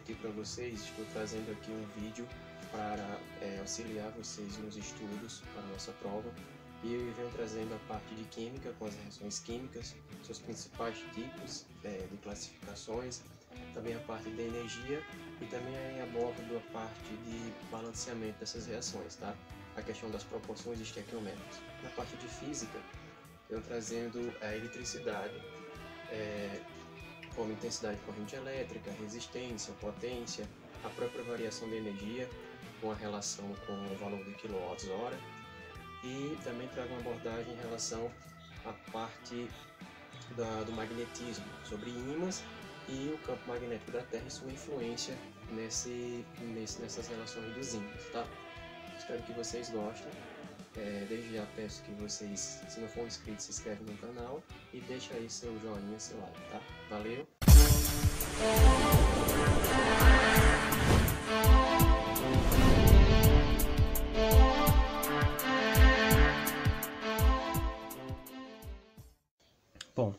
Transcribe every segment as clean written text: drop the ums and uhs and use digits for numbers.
aqui para vocês, estou trazendo aqui um vídeo para auxiliar vocês nos estudos para a nossa prova. E eu venho trazendo a parte de química com as reações químicas, seus principais tipos de classificações, também a parte de energia e também abordo a parte de balanceamento dessas reações, tá? A questão das proporções estequiométricas. Na parte de física, eu trazendo a eletricidade, como intensidade de corrente elétrica, resistência, potência, a própria variação de energia com a relação com o valor de kWh, e também trago uma abordagem em relação à parte do magnetismo, sobre ímãs e o campo magnético da Terra e sua influência nessas relações dos ímãs, tá? Espero que vocês gostem. Desde já peço que vocês, se não for inscrito, se inscreve no canal e deixa aí seu joinha, seu like, tá? Valeu! Bom,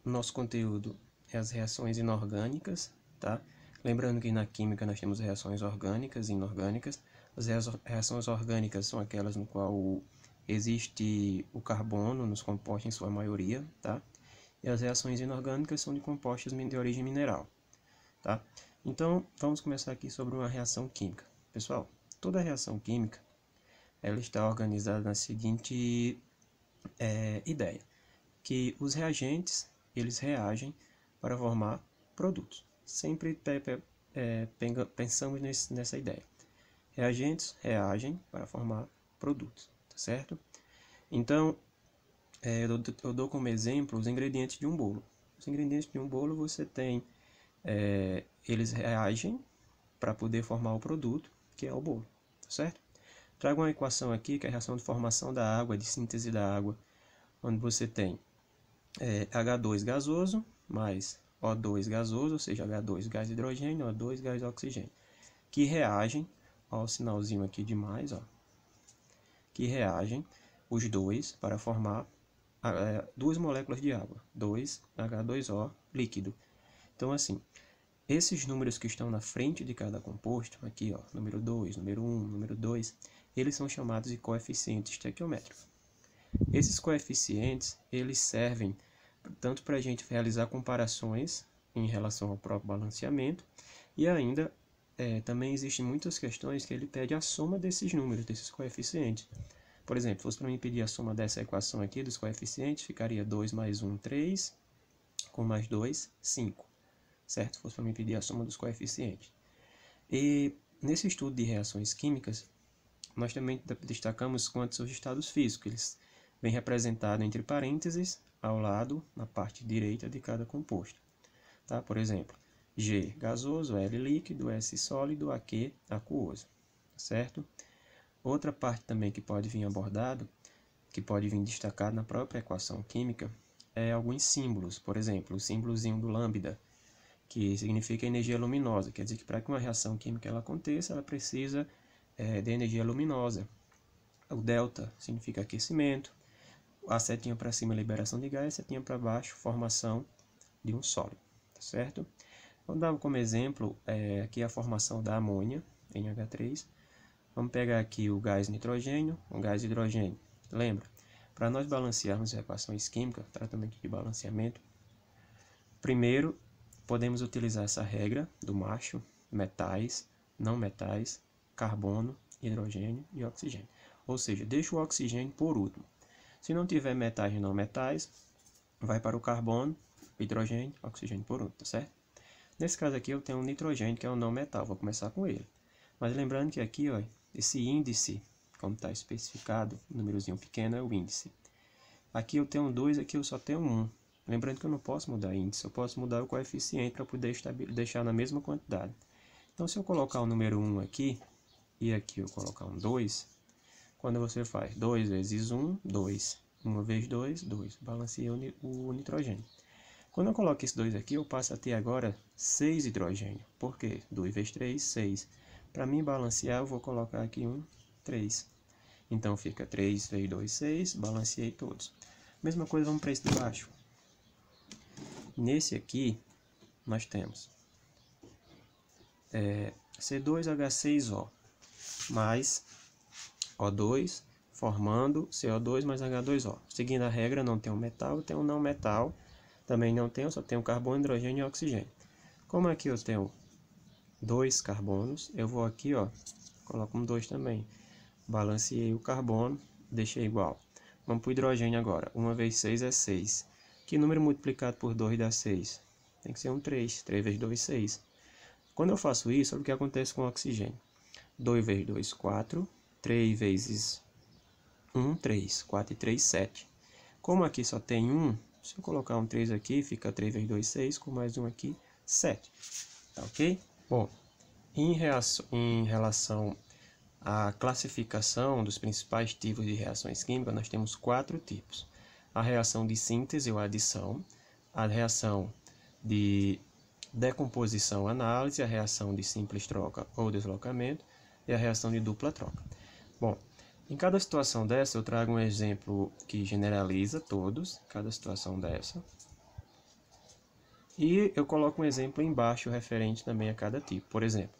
nosso conteúdo é as reações inorgânicas, tá? Lembrando que na química nós temos reações orgânicas e inorgânicas. As reações orgânicas são aquelas no qual existe o carbono nos compostos em sua maioria, tá? E as reações inorgânicas são de compostos de origem mineral, tá? Então, vamos começar aqui sobre uma reação química. Pessoal, toda reação química, ela está organizada na seguinte ideia, que os reagentes, eles reagem para formar produtos. Sempre pensamos nessa ideia. Reagentes reagem para formar produtos, tá certo? Então, eu dou como exemplo os ingredientes de um bolo. Os ingredientes de um bolo você tem, eles reagem para poder formar o produto, que é o bolo, tá certo? Trago uma equação aqui, que é a reação de formação da água, de síntese da água, onde você tem H2 gasoso mais O2 gasoso, ou seja, H2 gás hidrogênio, O2 gás oxigênio, que reagem, ó, o sinalzinho aqui de mais, ó, que reagem os dois para formar duas moléculas de água, 2H2O líquido. Então, assim, esses números que estão na frente de cada composto, aqui, ó, número 2, número 1, número 2, eles são chamados de coeficientes estequiométricos. Esses coeficientes, eles servem tanto para a gente realizar comparações em relação ao próprio balanceamento, e ainda também existem muitas questões que ele pede a soma desses números, desses coeficientes. Por exemplo, se fosse para mim pedir a soma dessa equação aqui dos coeficientes, ficaria 2 mais 1, 3, com mais 2, 5, certo? Se fosse para mim pedir a soma dos coeficientes. E nesse estudo de reações químicas, nós também destacamos quanto aos estados físicos. Eles vêm representados entre parênteses, ao lado, na parte direita de cada composto. Tá? Por exemplo, G gasoso, L líquido, S sólido, AQ aquoso, certo? Outra parte também que pode vir abordado, que pode vir destacado na própria equação química, é alguns símbolos. Por exemplo, o símbolozinho do lambda, que significa energia luminosa. Quer dizer que para que uma reação química ela aconteça, ela precisa de energia luminosa. O delta significa aquecimento. A setinha para cima, liberação de gás, a setinha para baixo, formação de um sólido, tá certo? Vamos dar como exemplo aqui a formação da amônia, NH3. Vamos pegar aqui o gás nitrogênio, o gás hidrogênio. Lembra, para nós balancearmos equações químicas, tratamento de balanceamento, primeiro podemos utilizar essa regra do macho, metais, não metais, carbono, hidrogênio e oxigênio. Ou seja, deixa o oxigênio por último. Se não tiver metais e não metais, vai para o carbono, hidrogênio, oxigênio por último, tá certo? Nesse caso aqui eu tenho um nitrogênio, que é um não metal, vou começar com ele. Mas lembrando que aqui, ó, esse índice, como está especificado, númerozinho pequeno é o índice. Aqui eu tenho 2, aqui eu só tenho 1. Lembrando que eu não posso mudar índice, eu posso mudar o coeficiente para poder deixar na mesma quantidade. Então, se eu colocar o número 1 aqui, e aqui eu colocar um 2, quando você faz 2 vezes 1, 2. 1 vezes 2, 2. Balanceia o nitrogênio. Quando eu coloco esse 2 aqui, eu passo a ter agora 6 hidrogênio. Por quê? 2 vezes 3, 6. Para mim balancear, eu vou colocar aqui um 3. Então fica 3 vezes 2, 6. Balanceei todos. Mesma coisa, vamos para esse de baixo. Nesse aqui, nós temos C2H6O mais O2 formando CO2 mais H2O. Seguindo a regra, não tem um metal, tem um não metal. Também não tem, só tem um carbono, hidrogênio e oxigênio. Como aqui eu tenho 2 carbonos, eu vou aqui, ó, coloco um 2 também. Balanceei o carbono, deixei igual. Vamos para o hidrogênio agora. 1 vezes 6 é 6. Que número multiplicado por 2 dá 6? Tem que ser um 3. 3 vezes 2, 6. Quando eu faço isso, olha o que acontece com o oxigênio. 2 vezes 2, 4. 3 vezes 1, 3. 4 e 3, 7. Como aqui só tem 1, se eu colocar um 3 aqui, fica 3 vezes 2, 6. Com mais um aqui, 7. Tá ok? Bom, em relação à classificação dos principais tipos de reações químicas, nós temos 4 tipos. A reação de síntese ou adição, a reação de decomposição, análise, a reação de simples troca ou deslocamento e a reação de dupla troca. Bom, em cada situação dessa eu trago um exemplo que generaliza todos, cada situação dessa. E eu coloco um exemplo embaixo referente também a cada tipo. Por exemplo,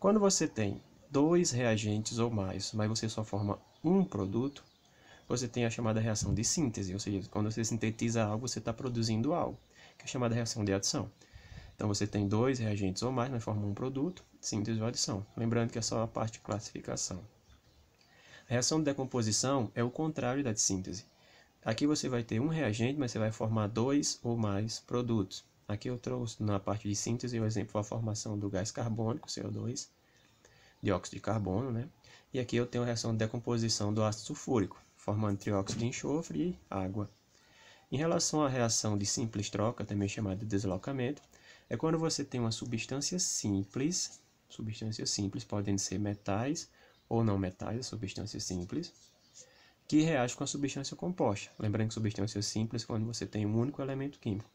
quando você tem 2 reagentes ou mais, mas você só forma um produto, você tem a chamada reação de síntese, ou seja, quando você sintetiza algo, você está produzindo algo, que é chamada reação de adição. Então você tem 2 reagentes ou mais, mas formam um produto, síntese ou adição. Lembrando que é só a parte de classificação. A reação de decomposição é o contrário da de síntese. Aqui você vai ter um reagente, mas você vai formar 2 ou mais produtos. Aqui eu trouxe na parte de síntese o exemplo da formação do gás carbônico, CO2, dióxido de carbono, né? E aqui eu tenho a reação de decomposição do ácido sulfúrico, formando trióxido de enxofre e água. Em relação à reação de simples troca, também chamada de deslocamento, é quando você tem uma substâncias simples podem ser metais ou não metais, substâncias simples, que reagem com a substância composta. Lembrando que substância simples é quando você tem um único elemento químico.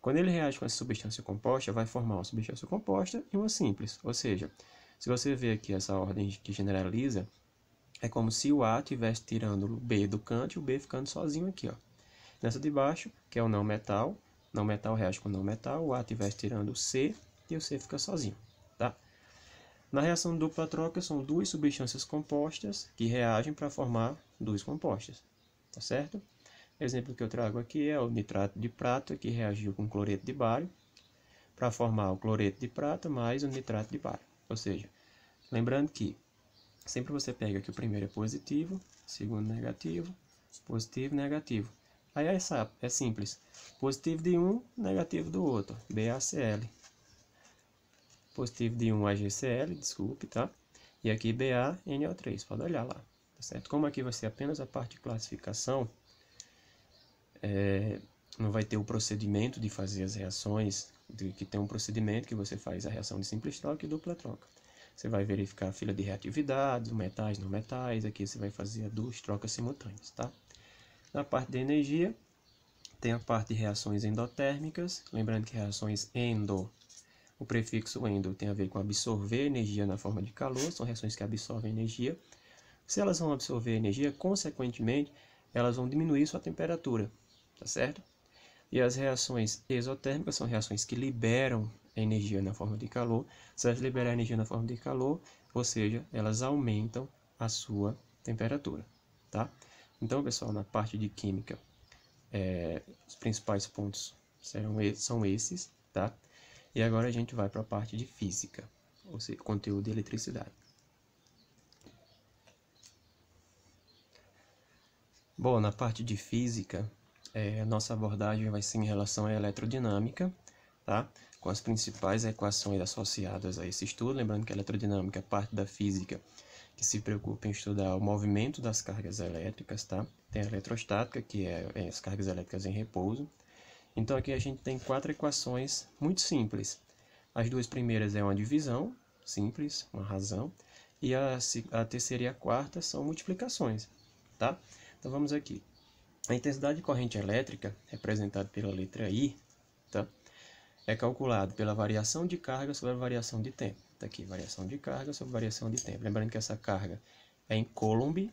Quando ele reage com essa substância composta, vai formar uma substância composta e uma simples. Ou seja, se você ver aqui essa ordem que generaliza, é como se o A estivesse tirando o B do canto e o B ficando sozinho aqui, ó. Nessa de baixo, que é o não metal reage com não metal, o A estivesse tirando o C e o C fica sozinho, tá? Na reação de dupla troca, são 2 substâncias compostas que reagem para formar 2 compostas, tá certo? O exemplo que eu trago aqui é o nitrato de prata, que reagiu com cloreto de bário, para formar o cloreto de prata mais o nitrato de bário. Ou seja, lembrando que sempre você pega que o primeiro é positivo, o segundo negativo, positivo, negativo. Aí é simples. Positivo de um, negativo do outro, BaCl. Positivo de um, AgCl, desculpe, tá? E aqui BaNO3, pode olhar lá, tá certo? Como aqui vai ser apenas a parte de classificação, não vai ter o procedimento de fazer as reações, que tem um procedimento que você faz a reação de simples troca e dupla troca. Você vai verificar a fila de reatividades, metais, não metais, aqui você vai fazer 2 trocas simultâneas, tá? Na parte de energia, tem a parte de reações endotérmicas, lembrando que reações endo, o prefixo endo tem a ver com absorver energia na forma de calor, são reações que absorvem energia. Se elas vão absorver energia, consequentemente, elas vão diminuir sua temperatura, tá certo? E as reações exotérmicas são reações que liberam energia na forma de calor. Se elas liberarem energia na forma de calor, ou seja, elas aumentam a sua temperatura, tá? Então, pessoal, na parte de química, os principais pontos são esses, tá? E agora a gente vai para a parte de física, ou seja, conteúdo de eletricidade. Bom, na parte de física, a nossa abordagem vai ser em relação à eletrodinâmica, tá? Com as principais equações associadas a esse estudo. Lembrando que a eletrodinâmica é parte da física que se preocupa em estudar o movimento das cargas elétricas, tá? Tem a eletrostática, que é as cargas elétricas em repouso. Então aqui a gente tem 4 equações muito simples. As 2 primeiras é uma divisão, simples, uma razão, e a terceira e a quarta são multiplicações, tá? Então vamos aqui. A intensidade de corrente elétrica, representada pela letra I, tá? É calculado pela variação de carga sobre a variação de tempo. Tá aqui, variação de carga sobre variação de tempo. Lembrando que essa carga é em Coulomb,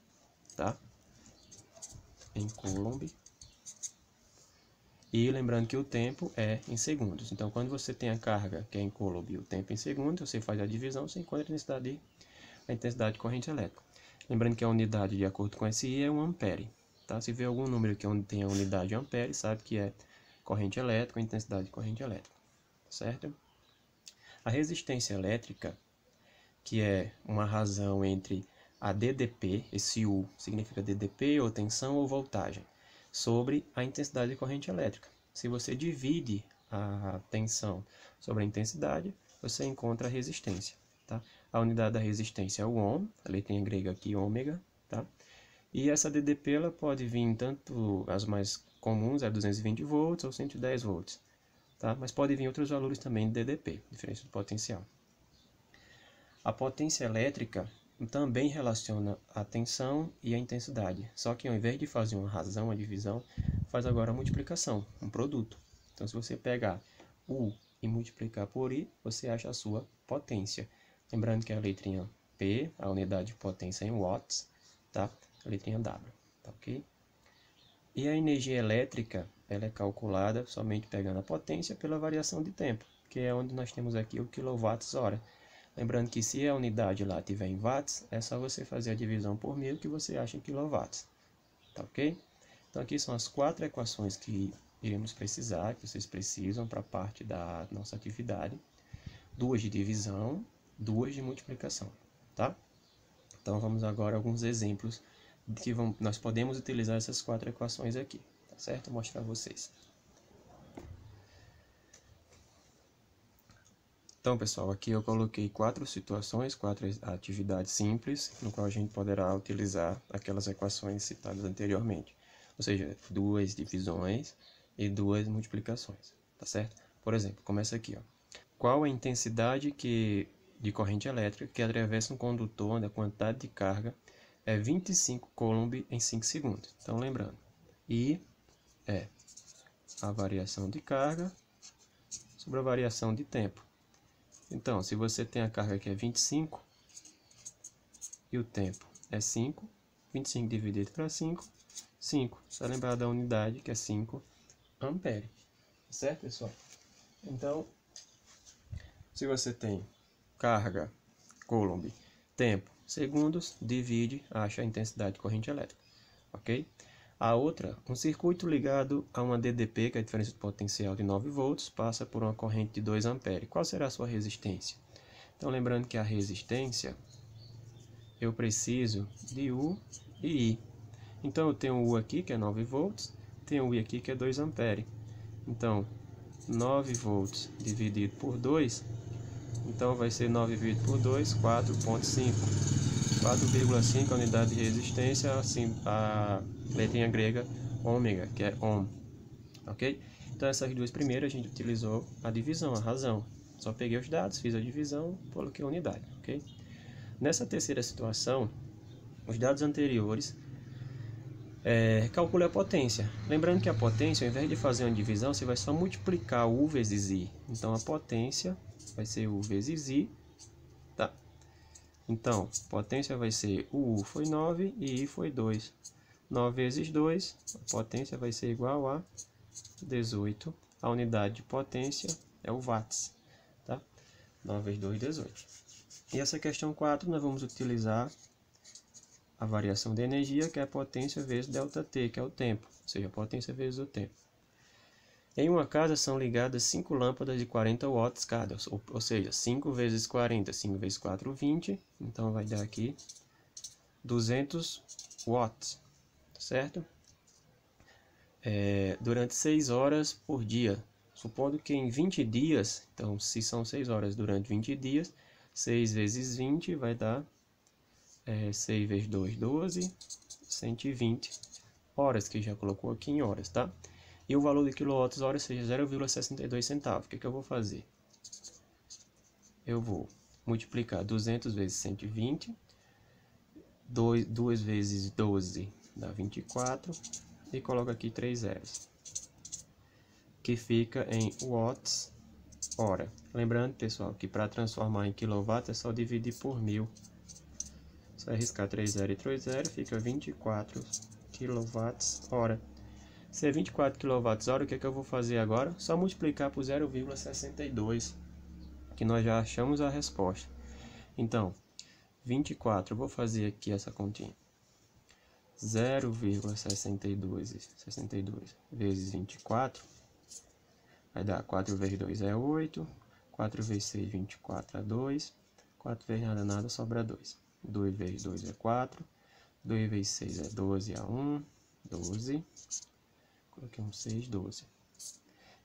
tá? Em Coulomb. E lembrando que o tempo é em segundos. Então, quando você tem a carga, que é em coulomb, e o tempo em segundos, você faz a divisão, você encontra a intensidade de corrente elétrica. Lembrando que a unidade, de acordo com SI, é 1 ampere. Tá? Se vê algum número que tem a unidade de ampere, sabe que é corrente elétrica, a intensidade de corrente elétrica. Certo? A resistência elétrica, que é uma razão entre a DDP, esse U significa DDP, ou tensão ou voltagem, sobre a intensidade de corrente elétrica. Se você divide a tensão sobre a intensidade, você encontra a resistência. Tá? A unidade da resistência é o ohm, a letrinha grega aqui, ômega. Tá? E essa DDP ela pode vir tanto, as mais comuns, é 220 volts ou 110 volts. Tá? Mas pode vir outros valores também de DDP, diferença do potencial. A potência elétrica também relaciona a tensão e a intensidade, só que ao invés de fazer uma razão, uma divisão, faz agora a multiplicação, um produto. Então, se você pegar U e multiplicar por I, você acha a sua potência. Lembrando que a letrinha P, a unidade de potência em watts, tá? A letrinha W, tá ok? E a energia elétrica, ela é calculada somente pegando a potência pela variação de tempo, que é onde nós temos aqui o kWh. Lembrando que se a unidade lá tiver em watts, é só você fazer a divisão por 1000 que você acha em quilowatts. Tá ok? Então aqui são as 4 equações que iremos precisar, que vocês precisam para a parte da nossa atividade. 2 de divisão, 2 de multiplicação, tá? Então vamos agora a alguns exemplos de que nós podemos utilizar essas 4 equações aqui, tá certo? Vou mostrar a vocês. Então, pessoal, aqui eu coloquei 4 situações, 4 atividades simples, no qual a gente poderá utilizar aquelas equações citadas anteriormente. Ou seja, 2 divisões e 2 multiplicações, tá certo? Por exemplo, começa aqui, ó. Qual a intensidade de corrente elétrica que atravessa um condutor onde a quantidade de carga é 25 coulomb em 5 segundos? Então, lembrando, I é a variação de carga sobre a variação de tempo. Então, se você tem a carga que é 25 e o tempo é 5, 25 dividido para 5, 5. Só lembrar da unidade que é 5 ampere. Certo, pessoal? Então, se você tem carga, coulomb, tempo, segundos, divide, acha a intensidade de corrente elétrica. Ok? A outra, um circuito ligado a uma DDP, que é a diferença de potencial de 9 volts, passa por uma corrente de 2 amperes. Qual será a sua resistência? Então, lembrando que a resistência, eu preciso de U e I. Então, eu tenho U aqui, que é 9 volts, tenho U aqui, que é 2 amperes. Então, 9 volts dividido por 2, então vai ser 9 dividido por 2, 4,5. 4,5 a unidade de resistência, assim, a letrinha grega ômega, que é ohm, ok? Então essas duas primeiras a gente utilizou a divisão, a razão. Só peguei os dados, fiz a divisão, coloquei a unidade, ok? Nessa terceira situação, os dados anteriores, calcule a potência. Lembrando que a potência, ao invés de fazer uma divisão, você vai só multiplicar U vezes I. Então a potência vai ser U vezes I, tá? Então, potência vai ser U foi 9 e I foi 2. 9 vezes 2, a potência vai ser igual a 18. A unidade de potência é o watts. Tá? 9 vezes 2, 18. E essa questão 4, nós vamos utilizar a variação de energia, que é a potência vezes ΔT, que é o tempo. Ou seja, a potência vezes o tempo. Em uma casa são ligadas 5 lâmpadas de 40 watts cada, ou seja, 5 vezes 40, 5 vezes 4, 20, então vai dar aqui 200 watts, certo? Durante 6 horas por dia, supondo que em 20 dias, então se são 6 horas durante 20 dias, 6 vezes 20 vai dar 6 vezes 2, 12, 120 horas, que já colocou aqui em horas, tá? E o valor de quilowatts-hora seja 0,62 centavos. O que eu vou fazer? Eu vou multiplicar 200 vezes 120, 2 vezes 12 dá 24, e coloco aqui 3 zeros, que fica em watts-hora. Lembrando, pessoal, que para transformar em quilowatt é só dividir por 1000. Só arriscar 3 0 e 3 0, fica 24 kWh. Se é 24 kWh, o que é que eu vou fazer agora? Só multiplicar por 0,62, que nós já achamos a resposta. Então, 24, eu vou fazer aqui essa continha. 0,62 vezes 24, vai dar 4 vezes 2 é 8, 4 vezes 6, 24 é 2, 4 vezes nada, nada, sobra 2. 2 vezes 2 é 4, 2 vezes 6 é 12, a 1, 12, coloquei um 6, 12.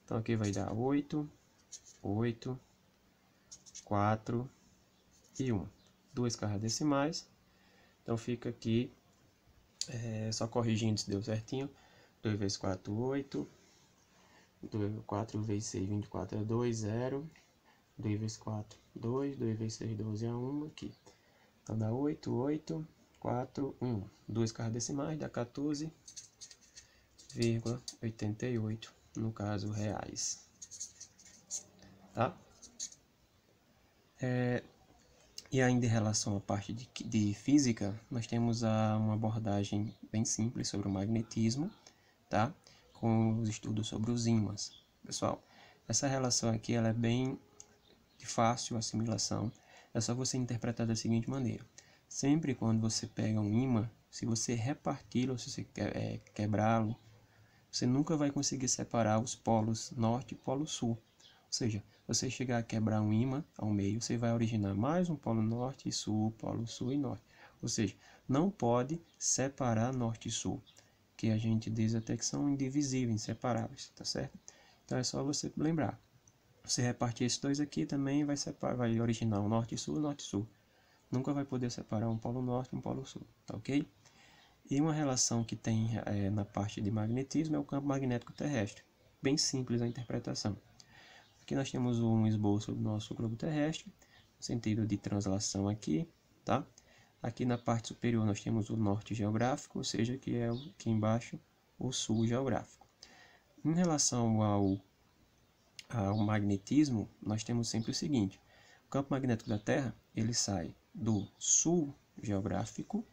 Então aqui vai dar 8, 8, 4 e 1. 2 cargas decimais, então fica aqui, só corrigindo se deu certinho, 2 vezes 4, 8, 4 vezes 6, 24 é 2, 0, 2 vezes 4, 2, 2 vezes 6, 12 é 1 aqui. Então dá 8, 8, 4, 1. 2 cargas decimais dá 14,88, no caso reais. Tá? E ainda em relação à parte de física, nós temos uma abordagem bem simples sobre o magnetismo, tá? Com os estudos sobre os ímãs. Pessoal, essa relação aqui ela é bem de fácil assimilação. É só você interpretar da seguinte maneira: sempre quando você pega um ímã, se você reparti-lo, ou se você quebrá-lo, você nunca vai conseguir separar os polos norte e polo sul. Ou seja, você chegar a quebrar um ímã ao meio, você vai originar mais um polo norte e sul e norte. Ou seja, não pode separar norte e sul, que a gente diz até que são indivisíveis, inseparáveis, tá certo? Então é só você lembrar. Você repartir esses dois aqui também vai originar um norte e sul. Nunca vai poder separar um polo norte e um polo sul, tá ok? E uma relação que tem na parte de magnetismo é o campo magnético terrestre. Bem simples a interpretação. Aqui nós temos um esboço do nosso globo terrestre, no sentido de translação aqui, tá? Aqui na parte superior nós temos o norte geográfico, ou seja, que é aqui embaixo o sul geográfico. Em relação ao magnetismo, nós temos sempre o seguinte: o campo magnético da Terra ele sai do sul geográfico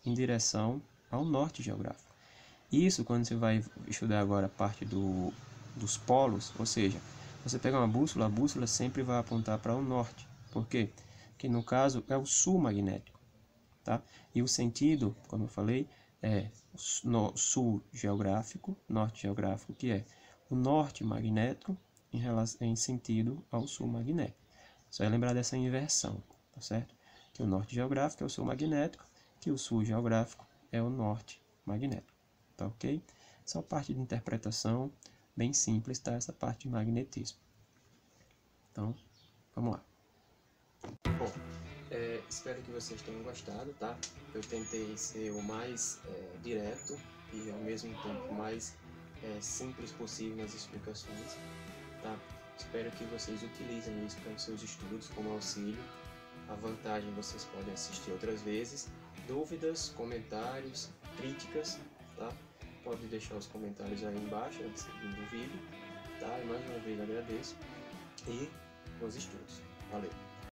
em direção ao norte geográfico. Isso quando você vai estudar agora a parte dos polos, ou seja, você pega uma bússola, a bússola sempre vai apontar para o norte. Por quê? Porque no caso é o sul magnético, tá? E o sentido, como eu falei, é no sul geográfico, norte geográfico, que é o norte magnético em sentido ao sul magnético. Só é lembrar dessa inversão, tá certo? Que o norte geográfico é o sul magnético, que o sul geográfico é o norte magnético, tá ok? Só parte de interpretação bem simples, tá? Essa parte de magnetismo. Então, vamos lá. Bom, espero que vocês tenham gostado, tá? Eu tentei ser o mais direto e ao mesmo tempo mais simples possível nas explicações, tá? Espero que vocês utilizem isso para os seus estudos como auxílio. A vantagem, vocês podem assistir outras vezes. Dúvidas, comentários, críticas, tá? Pode deixar os comentários aí embaixo, do vídeo, tá? E mais uma vez agradeço e bons estudos. Valeu!